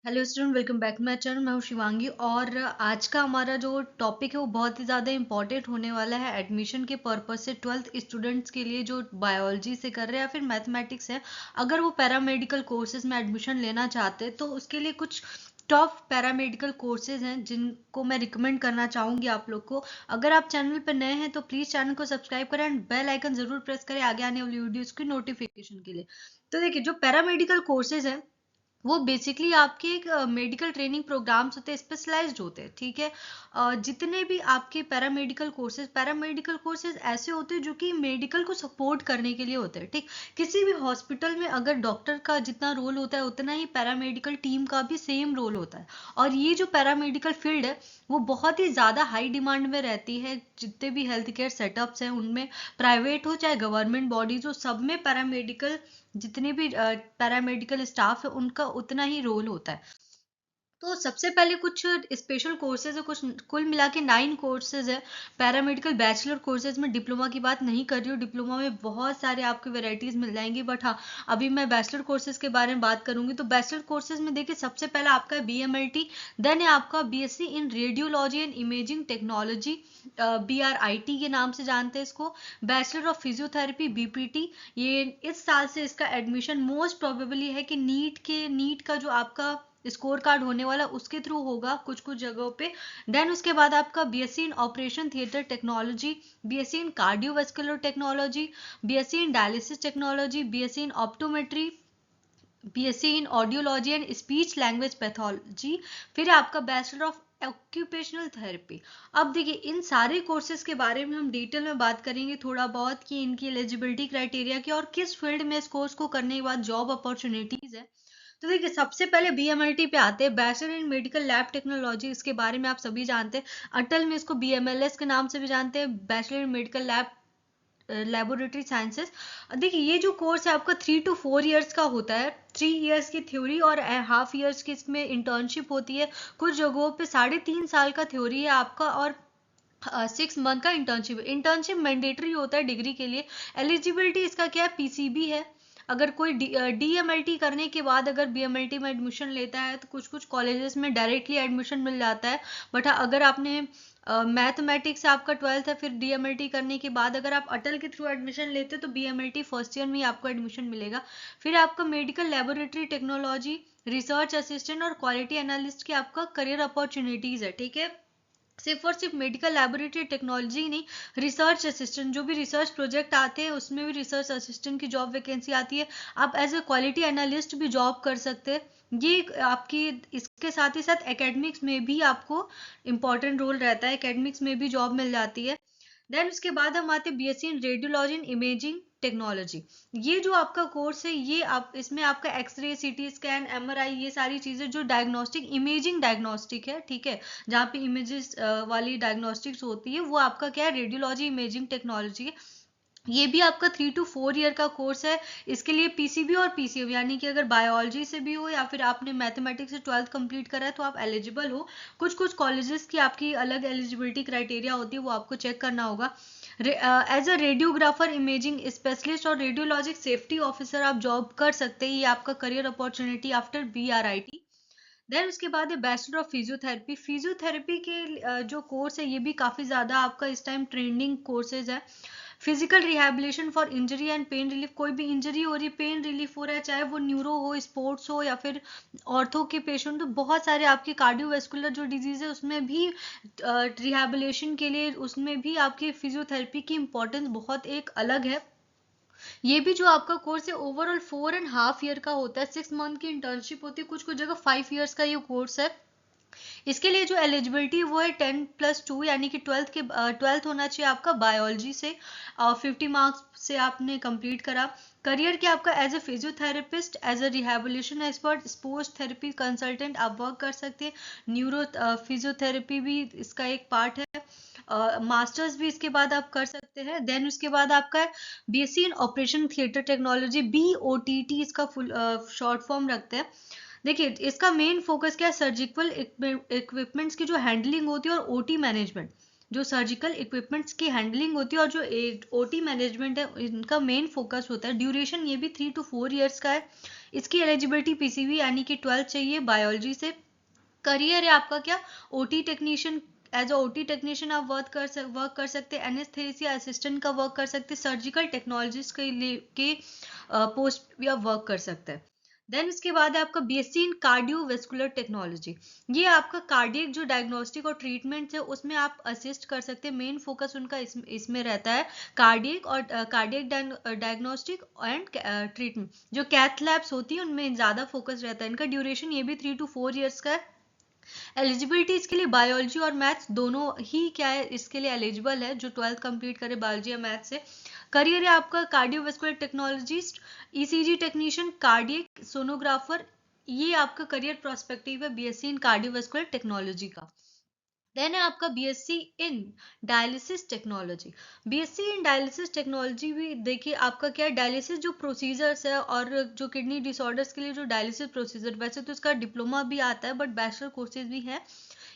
Hello student, welcome back to my channel. मैं हूं शिवांगी और आज का हमारा जो टॉपिक है वो बहुत ही ज़्यादा इंपॉर्टेंट होने वाला है एडमिशन के पर्पज से। 12th स्टूडेंट्स के लिए जो बायोलॉजी से कर रहे हैं या फिर मैथमेटिक्स है, अगर वो पैरामेडिकल कोर्सेज में एडमिशन लेना चाहते हैं तो उसके लिए कुछ टॉप पैरामेडिकल कोर्सेज हैं जिनको मैं रिकमेंड करना चाहूँगी आप लोग को। अगर आप चैनल पर नए हैं तो प्लीज़ चैनल को सब्सक्राइब करें एंड बेल आइकन ज़रूर प्रेस करें आगे आने वाली वीडियोज़ की नोटिफिकेशन के लिए। तो देखिए, जो पैरामेडिकल कोर्सेज हैं वो बेसिकली आपके एक मेडिकल ट्रेनिंग प्रोग्राम्स होते हैं, स्पेशलाइज्ड होते हैं। ठीक है, जितने भी आपके पैरामेडिकल कोर्सेज ऐसे होते हैं जो कि मेडिकल को सपोर्ट करने के लिए होते हैं। ठीक, किसी भी हॉस्पिटल में अगर डॉक्टर का जितना रोल होता है उतना ही पैरामेडिकल टीम का भी सेम रोल होता है। और ये जो पैरामेडिकल फील्ड है वो बहुत ही ज़्यादा हाई डिमांड में रहती है। जितने भी हेल्थ केयर सेटअप्स हैं उनमें, प्राइवेट हो चाहे गवर्नमेंट बॉडीज हो, सब में पैरामेडिकल जितने भी पैरामेडिकल स्टाफ है उनका उतना ही रोल होता है। तो सबसे पहले कुछ स्पेशल कोर्सेज है, कुछ कुल मिला के 9 कोर्सेज है पैरामेडिकल बैचलर कोर्सेज में। डिप्लोमा की बात नहीं कर रही हूँ, डिप्लोमा में बहुत सारे आपको वेराइटीज मिल जाएंगी, बट हाँ अभी मैं बैचलर कोर्सेज के बारे में बात करूंगी। तो बैचलर कोर्सेज में देखिए, सबसे पहला आपका BMLT, देन है आपका BSc in radiology and imaging technology, BRIT के नाम से जानते हैं इसको। बैचलर ऑफ फिजियोथेरेपी BPT, ये इस साल से इसका एडमिशन मोस्ट प्रोबेबली है कि नीट का जो आपका स्कोर कार्ड होने वाला उसके थ्रू होगा कुछ कुछ जगहों पे। देन उसके बाद आपका BSc in operation theatre technology, BSc in cardiovascular technology, BSc in dialysis technology, BSc in optometry, BSc in audiology and speech language pathology, फिर आपका बैचलर ऑफ ऑक्यूपेशनल थेरेपी। अब देखिए, इन सारे कोर्सेज के बारे में हम डिटेल में बात करेंगे थोड़ा बहुत कि इनकी एलिजिबिलिटी क्राइटेरिया की और किस फील्ड में इस कोर्स को करने के बाद जॉब अपॉर्चुनिटीज है। तो देखिए, सबसे पहले BMLT पे आते हैं, bachelor in medical lab technology. इसके बारे में आप सभी जानते हैं, अटल में इसको BMLS के नाम से भी जानते हैं, bachelor in medical lab laboratory sciences. देखिए, ये जो कोर्स है आपका 3 to 4 ईयर्स का होता है। 3 ईयर्स की थ्योरी और हाफ ईयर्स की इसमें इंटर्नशिप होती है। कुछ जगहों पे 3.5 साल का थ्योरी है आपका और 6 मंथ का इंटर्नशिप मैंडेटरी होता है डिग्री के लिए। एलिजिबिलिटी इसका क्या है, PCB है। अगर कोई DMLT करने के बाद अगर BMLT में एडमिशन लेता है तो कुछ कुछ कॉलेजेस में डायरेक्टली एडमिशन मिल जाता है। बट अगर आपने मैथमेटिक्स से आपका 12th है, फिर DMLT करने के बाद अगर आप अटल के थ्रू एडमिशन लेते हो तो BMLT फर्स्ट ईयर में ही आपको एडमिशन मिलेगा। फिर आपका medical laboratory technology, research assistant और क्वालिटी एनालिस्ट की आपका करियर अपॉर्चुनिटीज है। ठीक है, सिर्फ और सिर्फ मेडिकल लेबोरेटरी टेक्नोलॉजी नहीं, रिसर्च असिस्टेंट जो भी रिसर्च प्रोजेक्ट आते हैं उसमें भी रिसर्च असिस्टेंट की जॉब वैकेंसी आती है। आप एज ए क्वालिटी एनालिस्ट भी जॉब कर सकते हैं। ये आपकी, इसके साथ ही साथ एकेडमिक्स में भी आपको इम्पॉर्टेंट रोल रहता है, एकेडमिक्स में भी जॉब मिल जाती है। देन उसके बाद हम आते हैं BSc in radiology and imaging technology. ये जो आपका कोर्स है, ये आप इसमें आपका एक्सरे, CT स्कैन, MRI, ये सारी चीजें जो डायग्नोस्टिक इमेजिंग डायग्नोस्टिक है, ठीक है, जहाँ पे इमेजेस वाली डायग्नोस्टिक्स होती है, वो आपका क्या है, रेडियोलॉजी इमेजिंग टेक्नोलॉजी है। ये भी आपका 3 to 4 ईयर का कोर्स है। इसके लिए PCB और PCM, यानी कि अगर बायोलॉजी से भी हो या फिर आपने मैथमेटिक्स से 12th कंप्लीट करा है तो आप एलिजिबल हो। कुछ कुछ कॉलेजेस की आपकी अलग एलिजिबिलिटी क्राइटेरिया होती है, वो आपको चेक करना होगा। As a radiographer, imaging specialist और रेडियोलॉजिक सेफ्टी ऑफिसर आप जॉब कर सकते हैं। ये आपका career opportunity after BRIT। Then उसके बाद है बैचलर ऑफ फिजियोथेरेपी। फिजियोथेरेपी के जो कोर्स है ये भी काफी ज्यादा आपका इस टाइम ट्रेंडिंग कोर्सेज है। Physical rehabilitation for injury and pain relief, कोई भी इंजरी हो रही है, पेन रिलीफ हो रहा है, चाहे वो न्यूरो हो, स्पोर्ट्स हो या फिर ऑर्थो के पेशेंट, तो बहुत सारे आपके कार्डियोवेस्कुलर जो डिजीज है उसमें भी रिहेबिलिटेशन के लिए उसमें भी आपकी फिजियोथेरेपी की इंपॉर्टेंस बहुत एक अलग है। ये भी जो आपका कोर्स है ओवरऑल 4.5 ईयर का होता है। 6 मंथ की इंटर्नशिप होती है, कुछ कुछ जगह 5 ईयर्स का ये कोर्स है। इसके लिए जो एलिजिबिलिटी वो है 10+2, यानी कि 12th होना चाहिए आपका बायोलॉजी से, 50 मार्क्स से आपने कंप्लीट करा। करियर क्या आपका, as a physiotherapist, as a rehabilitation expert, sports therapy consultant आप वर्क कर सकते हैं। न्यूरो फिजियोथेरेपी भी इसका एक पार्ट है। मास्टर्स भी इसके बाद आप कर सकते हैं। देन उसके बाद आपका BSc इन ऑपरेशन थिएटर टेक्नोलॉजी, BOTT इसका फुल शॉर्ट फॉर्म रखते हैं। देखिए, इसका मेन फोकस क्या है, सर्जिकल इक्विपमेंट्स की जो हैंडलिंग होती है और OT मैनेजमेंट। जो सर्जिकल इक्विपमेंट्स की हैंडलिंग होती है और जो ओटी मैनेजमेंट है, इनका मेन फोकस होता है। ड्यूरेशन ये भी 3 to 4 ईयर्स का है। इसकी एलिजिबिलिटी पीसीबी यानी कि 12 चाहिए बायोलॉजी से। करियर है आपका क्या, OT technician. As a OT technician आप वर्क कर सकते हैं, एनेस्थेसिया असिस्टेंट का वर्क कर सकते हैं, सर्जिकल टेक्नोलॉजिस्ट के लिए के पोस्ट भी आप वर्क कर सकते हैं। देन इसके बाद है आपका बीएससी इन कार्डियोवेस्कुलर टेक्नोलॉजी। ये आपका कार्डियक जो डायग्नोस्टिक और ट्रीटमेंट है उसमें आप असिस्ट कर सकते हैं। मेन फोकस उनका इसमें रहता है कार्डियक और कार्डियक डायग्नोस्टिक एंड ट्रीटमेंट। जो कैथ लैब्स होती है उनमें ज़्यादा फोकस रहता है। इनका ड्यूरेशन ये भी 3 to 4 ईयर्स का है। एलिजिबिलिटी इसके लिए बायोलॉजी और मैथ्स दोनों ही क्या है इसके लिए एलिजिबल है, जो 12th कंप्लीट करे बायोलॉजी या मैथ्स से। करियर है आपका cardiovascular technologist, ECG technician, cardiac sonographer. ये आपका करियर प्रोस्पेक्टिव है बीएससी इन कार्डियोवेस्कुलर टेक्नोलॉजी का। देन है आपका BSc in dialysis technology. BSc in dialysis technology भी देखिए आपका क्या है, डायलिसिस जो प्रोसीजर्स है और जो किडनी डिसऑर्डर्स के लिए जो डायलिसिस प्रोसीजर, वैसे तो इसका डिप्लोमा भी आता है बट बैचलर कोर्सेज भी हैं।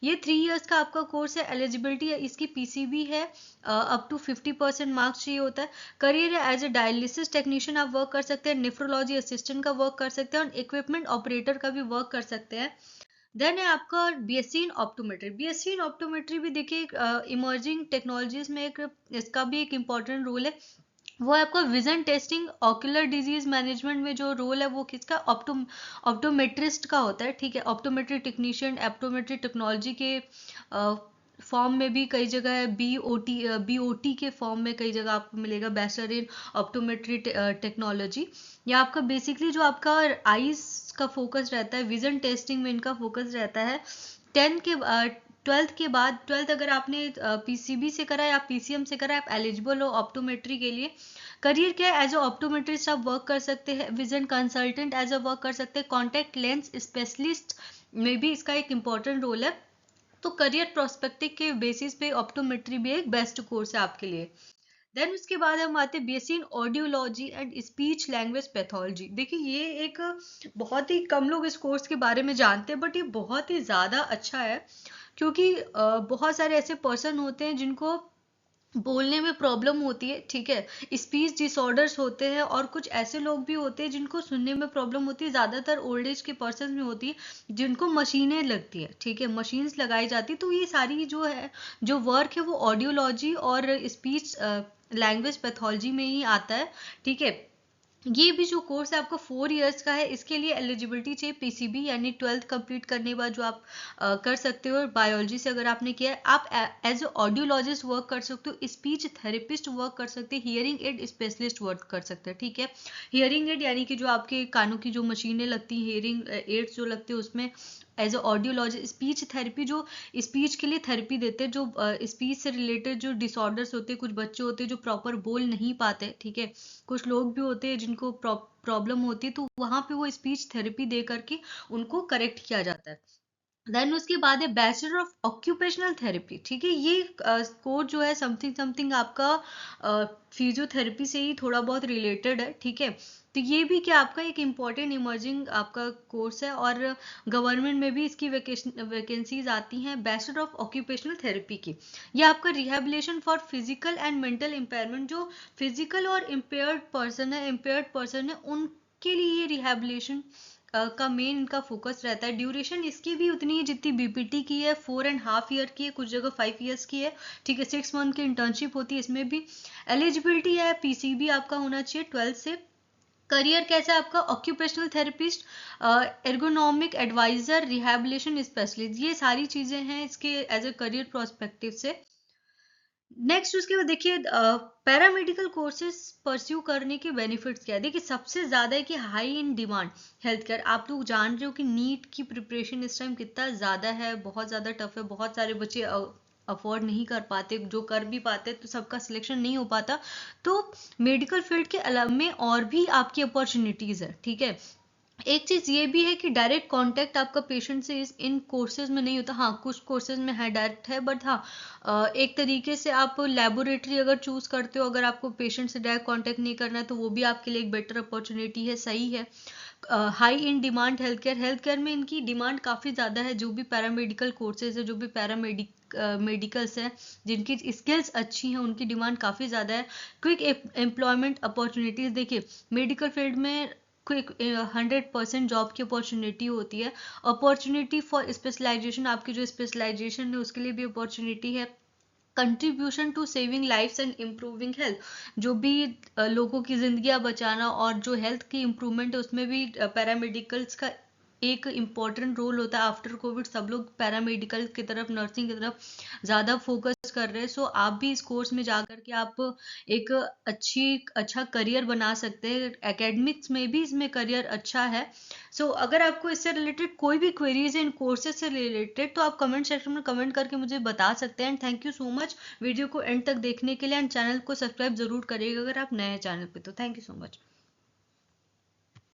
ये 3 इयर्स का आपका कोर्स है। एलिजिबिलिटी है इसकी पीसीबी है, अप टू 50% मार्क्स चाहिए होता है। करियर है एज ए डायलिसिस टेक्नीशियन आप वर्क कर सकते हैं, नेफ्रोलॉजी असिस्टेंट का वर्क कर सकते हैं और इक्विपमेंट ऑपरेटर का भी वर्क कर सकते हैं। देन है आपका BSc in optometry. BSc in optometry भी देखिए इमर्जिंग टेक्नोलॉजीज में एक इसका भी एक इम्पॉर्टेंट रोल है। वो है आपका vision testing, ocular disease management में जो रोल है वो किसका, ऑप्टोमेट्रिस्ट का होता है। ठीक है, ऑप्टोमेट्री टेक्नीशियन ऑप्टोमेट्री टेक्नोलॉजी के फॉर्म में भी कई जगह है, बीओटी के फॉर्म में कई जगह आपको मिलेगा, बैचलर इन ऑप्टोमेट्री टेक्नोलॉजी। या आपका बेसिकली जो आपका आईज का फोकस रहता है, विजन टेस्टिंग में इनका फोकस रहता है। 12th के बाद, 12th अगर आपने पीसीबी से करा या पीसीएम से करा, आप एलिजिबल हो ऑप्टोमेट्री के लिए। करियर क्या है, एज अ ऑप्टोमेट्रिस्ट आप वर्क कर सकते हैं, vision consultant as a work कर सकते हैं, कॉन्टैक्ट लेंस स्पेशलिस्ट में भी इसका एक इम्पॉर्टेंट रोल है। तो करियर प्रोस्पेक्टिव के बेसिस पे ऑप्टोमेट्री भी एक बेस्ट कोर्स है आपके लिए। देन उसके बाद हम आते हैं BSc in audiology and speech language pathology. देखिए ये एक बहुत ही कम लोग इस कोर्स के बारे में जानते हैं बट ये बहुत ही ज़्यादा अच्छा है, क्योंकि बहुत सारे ऐसे पर्सन होते हैं जिनको बोलने में प्रॉब्लम होती है। ठीक है, स्पीच डिसऑर्डर्स होते हैं और कुछ ऐसे लोग भी होते हैं जिनको सुनने में प्रॉब्लम होती है। ज़्यादातर ओल्ड एज के पर्सन में होती है जिनको मशीनें लगती है। ठीक है, मशीन्स लगाई जाती है। तो ये सारी जो है, जो वर्क है वो ऑडियोलॉजी और स्पीच लैंग्वेज पैथोलॉजी में ही आता है। ठीक है, ये भी जो कोर्स है आपका 4 इयर्स का है। इसके लिए एलिजिबिलिटी चाहिए पीसीबी यानी 12th कंप्लीट करने के बाद जो आप कर सकते हो। बायोलॉजी से अगर आपने किया है, आप एज ए ऑडियोलॉजिस्ट वर्क कर सकते हो, स्पीच थेरेपिस्ट वर्क कर सकते हैं, हियरिंग एड स्पेशलिस्ट वर्क कर सकते हैं। ठीक है, हियरिंग एड यानी कि जो आपके कानों की जो मशीनें लगती हैं, हियरिंग एड्स जो लगते हैं उसमें as a audiology. Speech therapy जो स्पीच के लिए थेरेपी देते हैं, जो स्पीच से रिलेटेड जो डिसऑर्डर्स होते हैं, कुछ बच्चे होते हैं जो प्रॉपर बोल नहीं पाते। ठीक है, कुछ लोग भी होते हैं जिनको प्रॉब्लम होती है, तो वहाँ पे वो स्पीच थेरेपी दे करके उनको करेक्ट किया जाता है। देन उसके बाद है बैचलर ऑफ ऑक्यूपेशनल थेरेपी। ठीक है, ये कोर्स जो है समथिंग समथिंग आपका फिजियोथेरेपी से ही थोड़ा बहुत रिलेटेड है। ठीक है, तो ये भी क्या आपका एक इम्पॉर्टेंट इमर्जिंग आपका कोर्स है और गवर्नमेंट में भी इसकी वैकेंसीज आती हैं बैचलर ऑफ ऑक्यूपेशनल थेरेपी की। ये आपका rehabilitation for physical and mental impairment, जो फिजिकल और इम्पेयर्ड पर्सन है उनके लिए ये रिहेबिलिटेशन का मेन इनका फोकस रहता है। ड्यूरेशन इसकी भी उतनी है जितनी बीपीटी की है, 4.5 ईयर की है, कुछ जगह 5 ईयर्स की है। ठीक है, 6 मंथ की इंटर्नशिप होती है इसमें भी। एलिजिबिलिटी है पीसीबी आपका होना चाहिए 12th से। करियर कैसा है आपका, occupational therapist, ergonomic advisor, rehabilitation specialist, ये सारी चीजें हैं इसके एज ए करियर प्रोस्पेक्टिव से। नेक्स्ट उसके बाद देखिए पैरामेडिकल कोर्सेज परस्यू करने के बेनिफिट्स क्या है। देखिए सबसे ज्यादा है कि high in demand health care. आप लोग जान रहे हो कि नीट की प्रिपरेशन इस टाइम कितना ज्यादा है, बहुत ज्यादा टफ है। बहुत सारे बच्चे अफोर्ड नहीं कर पाते, जो कर भी पाते तो सबका सिलेक्शन नहीं हो पाता। तो मेडिकल फील्ड के अलावा में और भी आपकी अपॉर्चुनिटीज है। ठीक है, एक चीज ये भी है कि डायरेक्ट कांटेक्ट आपका पेशेंट से इन कोर्सेज में नहीं होता। हाँ, कुछ कोर्सेज में है डायरेक्ट है, बट हाँ एक तरीके से आप लेबोरेटरी अगर चूज करते हो, अगर आपको पेशेंट से डायरेक्ट कांटेक्ट नहीं करना है तो वो भी आपके लिए एक बेटर अपॉर्चुनिटी है, सही है। High in demand health care में इनकी डिमांड काफ़ी ज़्यादा है। जो भी पैरामेडिकल कोर्सेज है, जो भी मेडिकल्स हैं, जिनकी स्किल्स अच्छी हैं, उनकी डिमांड काफ़ी ज़्यादा है। क्विक एम्प्लॉयमेंट अपॉर्चुनिटीज़, देखिए मेडिकल फील्ड में क्विक 100% जॉब की अपॉर्चुनिटी होती है। अपॉर्चुनिटी फॉर स्पेशलाइजेशन, आपकी जो स्पेशलाइजेशन है उसके लिए भी अपॉर्चुनिटी है। Contribution to saving lifes and improving health, जो भी लोगों की जिंदगियां बचाना और जो हेल्थ की इम्प्रूवमेंट है उसमें भी पैरामेडिकल्स का एक इम्पॉर्टेंट रोल होता है। आफ्टर कोविड सब लोग पैरामेडिकल की तरफ, नर्सिंग की तरफ ज़्यादा फोकस कर रहे हैं। सो आप भी इस कोर्स में जा कर के आप एक अच्छा करियर बना सकते हैं। एकेडमिक्स में भी इसमें करियर अच्छा है। सो अगर आपको इससे रिलेटेड कोई भी क्वेरीज है इन कोर्सेज से रिलेटेड, तो आप कमेंट सेक्शन में कमेंट करके मुझे बता सकते हैं। And thank you so much video को एंड तक देखने के लिए, एंड चैनल को सब्सक्राइब जरूर करिएगा अगर आप नए हैं चैनल पे। तो थैंक यू सो मच।